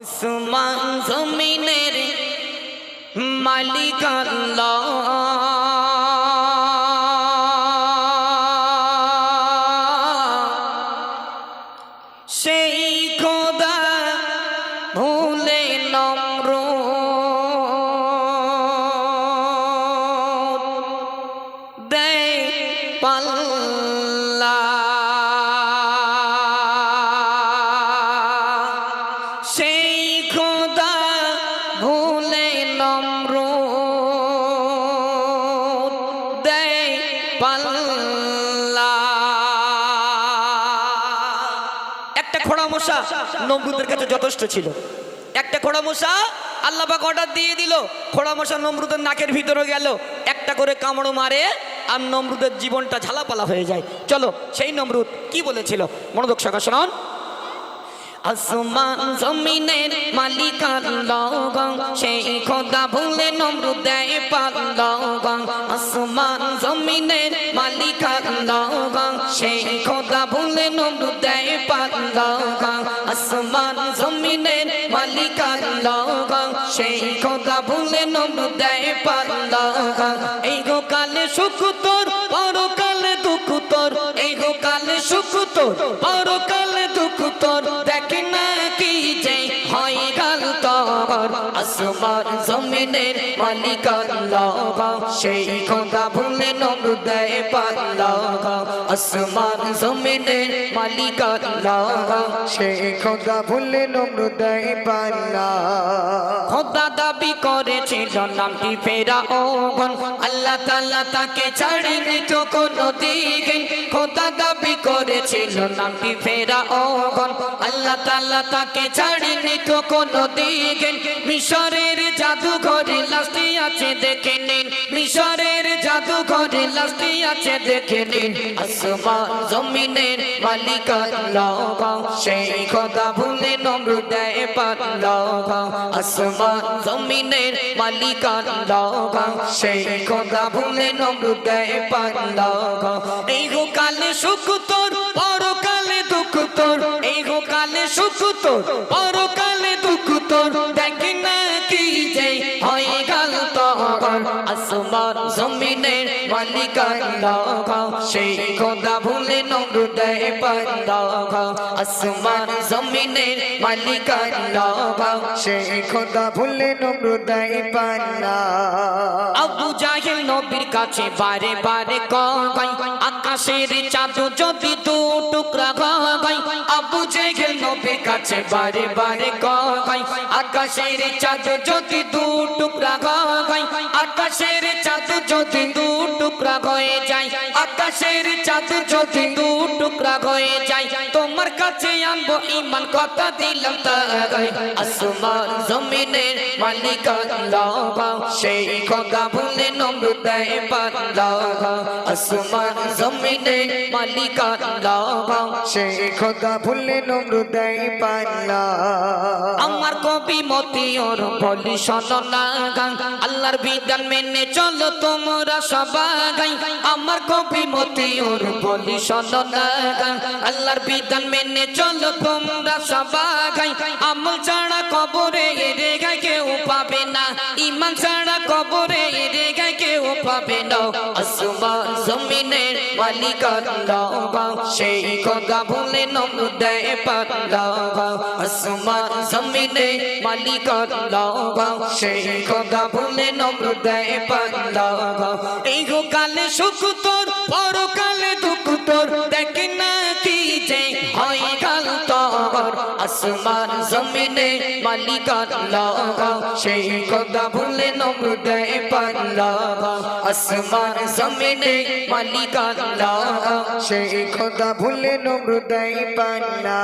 আসমান জমিনের মালিক আল্লাহ, সেই খোদা ভুলে নমরুদ দেয় পাল্লা। সেই খোদা ভুলে নমরুদ দেয় পাল্লা। একটা খোড়া মশা নমরুদের কাছে যথেষ্ট ছিল। একটা খোড়া মশা আল্লাহ পাক অর্ডার দিয়ে দিল, খোড়া মশা নমরুদের নাকের ভিতরে গেল, একটা করে কামড় মারে আর নমরুদের জীবনটা ঝালাপালা হয়ে যায়। চলো সেই নমরুদ কি বলেছিল মনোযোগ সহকারে শুনুন। আসমান জমিনের মালিক আল্লাহ, সেই খোদা ভুলে নমরুদ দেয় পাল্লা। আসমান জমিনের মালিক আল্লাহ, সেই খোদা ভুলে নমরুদ দেয় পাল্লা। আসমান জমিনের মালিক আল্লাহ, সেই খোদা ভুলে নমরুদ দেয় পাল্লা। এই গো কালে সুখ তোর, পরকালে দুঃখ তোর। এই গো কালে সুখ তোর, পরকালে দুঃখ তোর। দেখে না কি যে হয় গাল তোর। আসমান জমিনের মালিক আল্লাহ, সেই খোদা ভুলে নমরুদ দেয় পাল্লা। আসমান জমিনের মালিক আল্লাহ, সেই খোদা ভুলে নমরুদ দেয় পাল্লা। খোদা দাবি করেছিল নামটি ফেরাউন, আল্লাহ তাআলা তাকে ছাড়েনি তো কোনো দিকে। খোদা দাবি করেছিল নামটি ফেরাউন, আল্লাহ তাআলা তাকে ছাড়েনি তো কোনো দিকে। মিশরের জাদুঘরে লাশটি আছে দেখে নিন, মিশরের জাদুঘরে লাশটি আছে দেখে নিন। আসমান জমিনের মালিক আল্লাহ, সেই খোদা ভুলে নমরুদ দেয় পাল্লা। আসমান জমিনের মালিক আল্লাহ, সেই খোদা ভুলে নমরুদ দেয় পাল্লা। এই গো কালে সুখ তোর, পরকালে দুঃখ তোর। এই গো কালে সুখ তোর, পরকালে দুঃখ তোর। দেখি না কি যে হয় গাল তোর। আসমান জমিনের মালিক আল্লাহ, সেই খোদা ভুলে নমরুদ দেয় পাল্লা। আসমান জমিনের মালিক আল্লাহ, সেই খোদা ভুলে নমরুদ দেয় পাল্লা। আবু জাহেল নবীর কাছে বারে বারে কয়, আকাশের চাঁদ যদি দু টুকরা হয়। আবু জাহেল নবীর কাছে বারে বারে কয়, আকাশের চাঁদ যদি দু টুকরা হয়। আকাশের চাঁদ যদি দু টুকরা হয়ে যায়, আকাশের চাঁদ যদি দু টুকরা হয়ে যায়। তোমার কাছে আনবো ঈমান, কথা দিলাম তাই। আসমান জমিনের মালিক আল্লাহ, সেই খোদা ভুলে নমরুদ দেয় পাল্লা। আসমান জমিনের মালিক আল্লাহ, সেই খোদা ভুলে নমরুদ দেয় পাল্লা। আমার কবি মতিউর বলি শোনো না, আল্লাহর বিধান মেনে চলো তোমরা সবাই। আমার কবি মতিউর বলি শোনো না, আল্লাহর বিধান মেনে চলো তোমরা সবাই। আমল ছাড়া কবরে রেগায় কেউ পাবে না, ঈমান ছাড়া কবরে রেগায় কেউ পাবে না। আসমান জমিনের মালিক আল্লাহ, সেই খোদা ভুলে নমরুদ দেয় পাল্লা। আসমান জমিনের মালিক আল্লাহ, সেই খোদা ভুলে নমরুদ দেয় পাল্লা। এই গো কালে সুখ তোর, পরকালে দুঃখ তোর। দেখে না কি যে হয় গাল তোর। আসমান জমিনের মালিক আল্লাহ, সেই খোদা ভুলে নমরুদ দেয় পাল্লা। আসমান জমিনের মালিক আল্লাহ, সেই খোদা ভুলে নমরুদ দেয় পাল্লা।